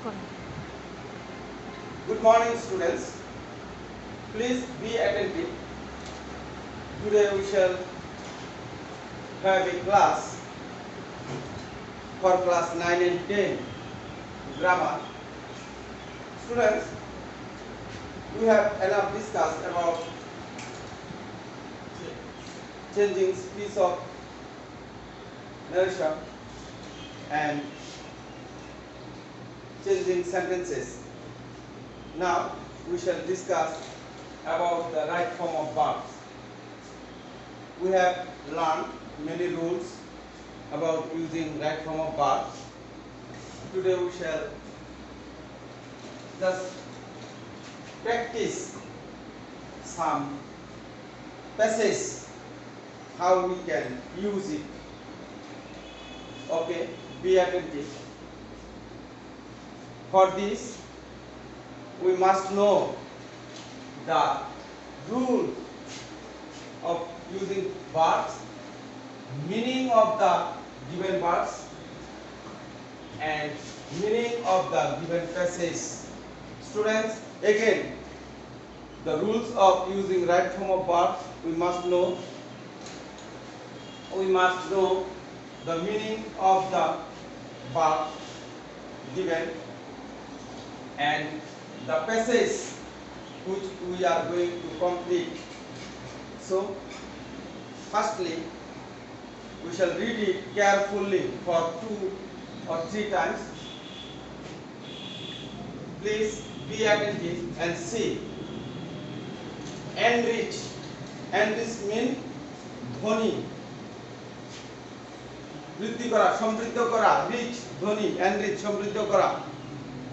Good morning, students. Please be attentive. Today we shall have a class for class 9 and 10 grammar. Students, we have enough discussed about changing speech of narration and changing sentences. Now we shall discuss about the right form of verbs. We have learned many rules about using right form of verbs. Today we shall just practice some passages how we can use it. Okay, be attentive. For this, we must know the rule of using verbs, meaning of the given verbs, and meaning of the given passage. Students, again, the rules of using right form of verbs we must know. We must know the meaning of the verb given and the passage which we are going to complete. So, firstly, we shall read it carefully for 2 or 3 times. Please be attentive and see. Enrich. Enrich means dhoni. বৃদ্ধি করা, সমৃদ্ধ করা, rich, ধনী, enrich, সমৃদ্ধ করা.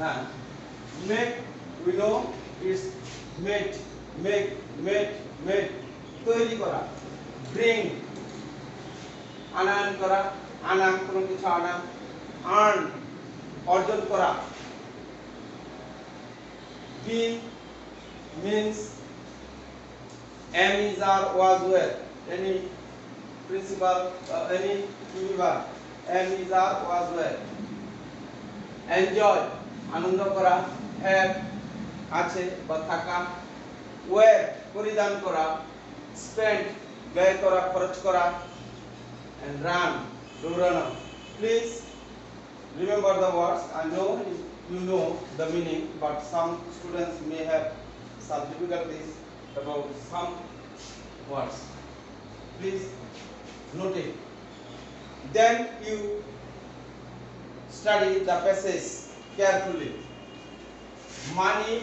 হ্যাঁ. Make, we know is made, তৈরি করা. Bring, আনয়ন করা, আনা, কোনো কিছু আনা. Earn, অর্জন করা. Be means am, is, are, was, were. Any principal, any verb. Am, is, are, was, were. Enjoy, আনন্দ করা. Have, আছে বা থাকা. Wear, পরিধান করা. Spend, ব্যয় করা, খরচ করা. And run, দৌড়ানো. Please remember the words. I know you know the meaning, but some students may have some difficulties about some words. Please note it. Then you study the passage carefully. Money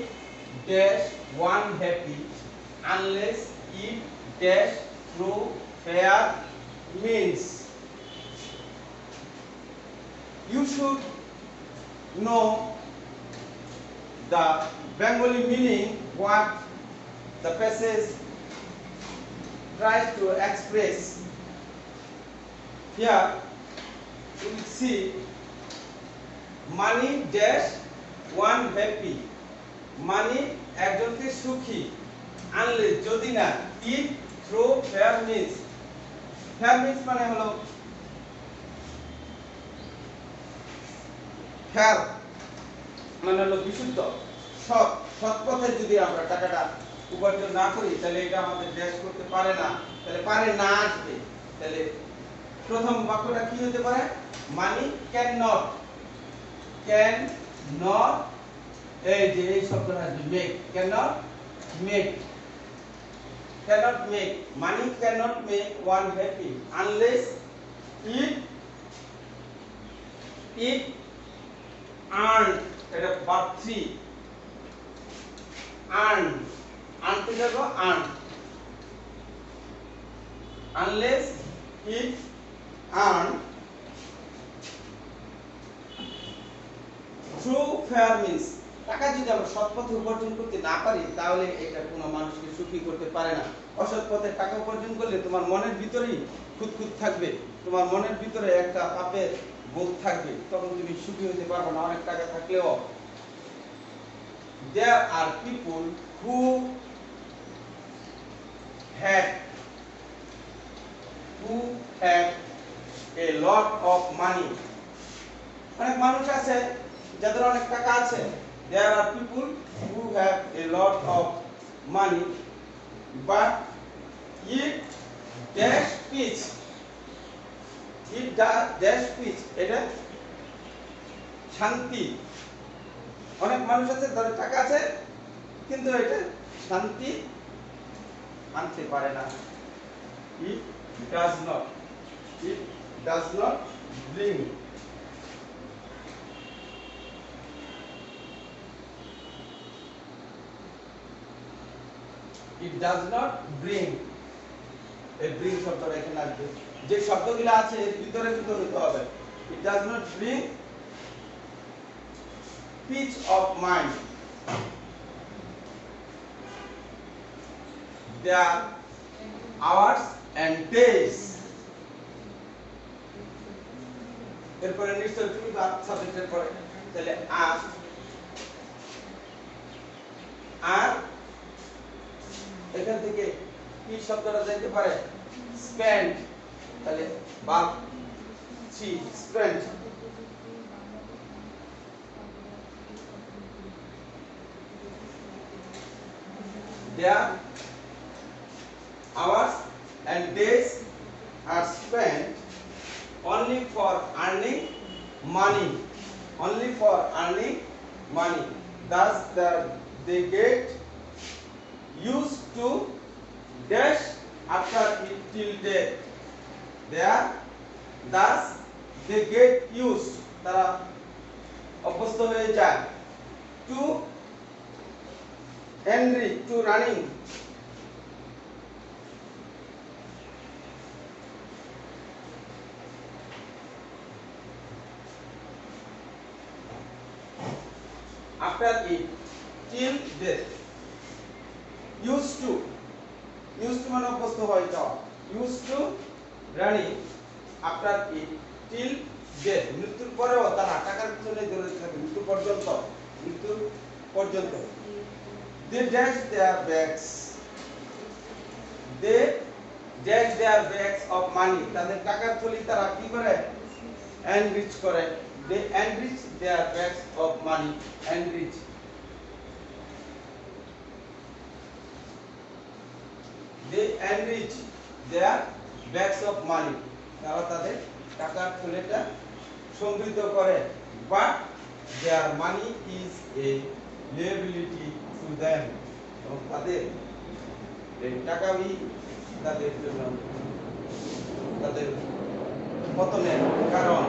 dash one happy unless it dash through fair means. You should know the Bengali meaning, what the passage tries to express. Here you will see money dash one happy. Money একজনকে সুখী unless যদি না it through fair means. Fair means মানে হলো fair মানে হলো বিশুদ্ধ, সৎ, সৎ পথে যদি আমরা টাকাটা উপার্জন না করি তাহলে এটা আমাদের ড্যাশ করতে পারে না, তাহলে পারে না আসবে। তাহলে প্রথম বাক্যটা কি হতে পারে? Money can not, can not, এই যে এই শব্দটা আসবে make, can not make, cannot make, money cannot make one happy unless it earn, এটা verb 3, earn, earn থেকে যাবো earn, unless it earn through fair means. টাকা যদি আমরা সৎ পথে উপার্জন করতে না পারি তাহলে এটা কোনো মানুষকে সুখী করতে পারে না। অসৎ পথে টাকা উপার্জন করলে তোমার মনের ভিতরেই খুঁতখুঁত থাকবে, তোমার মনের ভিতরে একটা পাপের বোধ থাকবে, তখন তুমি সুখী হতে পারবে না অনেক টাকা থাকলেও। There are people who had a lot of money. অনেক মানুষ আছে যাদের অনেক টাকা আছে, there are people who have a lot of money but eat dash peach, eat dash peach, এটা শান্তি। অনেক মানুষ আছে যাদের টাকা আছে কিন্তু এটা শান্তি আনতে পারে না। It does not, it does not bring, it does not bring, এই bring শব্দটা এখানে আসবে, যে শব্দগুলো আছে এর ভিতরে ভিতরে হতে হবে। It does not bring peace of mind, their hours and days, এরপরে নিশ্চয় তুমি সাবজেক্টের পরে তাহলে আর এখান থেকে কি শব্দটা যাইতে পারে স্পেন্ড, তাহলে বা সি spend, their hours and days are spent only for earning money, only for earning money, thus they get used to dash after it till death, there thus they get used, তারা অভ্যস্ত হয়ে যায়, to enrich, to running, after it till death, used to মানে অভ্যস্ত হয়ে যাওয়া, used to running after it till death, মৃত্যুর পরেও তারা টাকার পিছনে দৌড়াতে থাকে, মৃত্যু পর্যন্ত। They dash their bags, they dash their bags of money, তাদের টাকার থলি তারা কি করে enrich করে, they enrich their bags of money, enrich, they enrich their bags of money, তারা তাদের টাকার থলিটা সমৃদ্ধ করে, but their money is a liability to them, এবং তাদের এই টাকাই তাদের জন্য তাদের পতনের কারণ।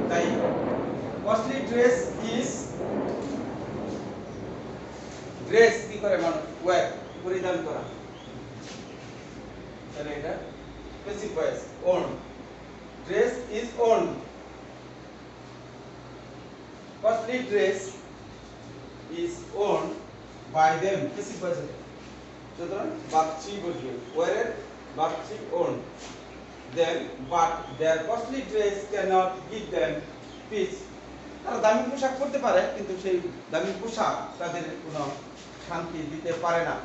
তাই কস্টলি ড্রেস কি করে মানুষ ওয়্যার পরিধান করা, তাহলে এটা passive voice worn, dress is worn, costly dress is owned by them, passive voice, সুতরাং বাচ্চি বসবে ওয়্যার বাচ্চি worn them, but their costly dress cannot give them peace, তারা দামি পোশাক পরতে পারে কিন্তু সেই দামি পোশাক তাদের কোনো শান্তি দিতে পারে না।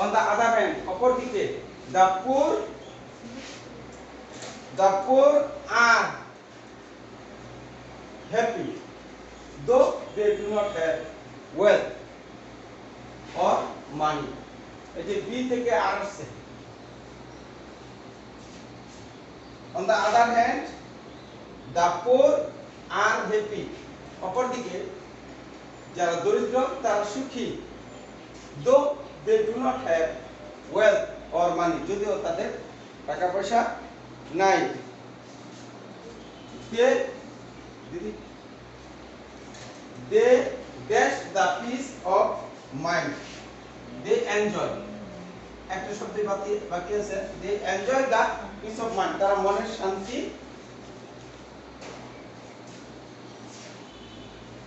On the other hand, অপরদিকে the poor are happy though they do not have wealth or money, এই যে বি থেকে আর আসছে। On the other hand, the poor are happy, অপরদিকে যারা দরিদ্র তারা সুখী, though they do not have wealth or money, যদিও তাদের টাকা পয়সা নাই। They dash the peace of mind, they enjoy, একটা শব্দ বাকি আছে, they enjoy the peace of mind, তারা মনের শান্তি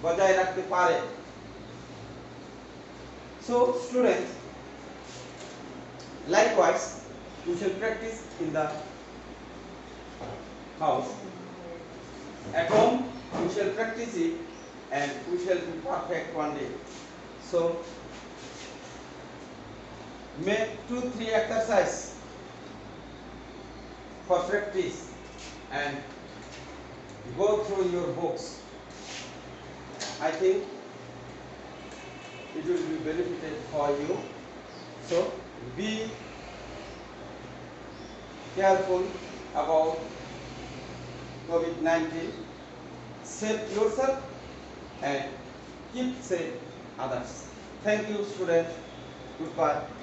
বজায় রাখতে পারে। So students, likewise we shall practice in the house, at home we shall practice it and we shall be perfect one day. So make 2-3 exercise for practice and go through your books I think it will be benefited for you. So be careful about COVID-19. Save yourself and keep safe others. Thank you, students. Goodbye.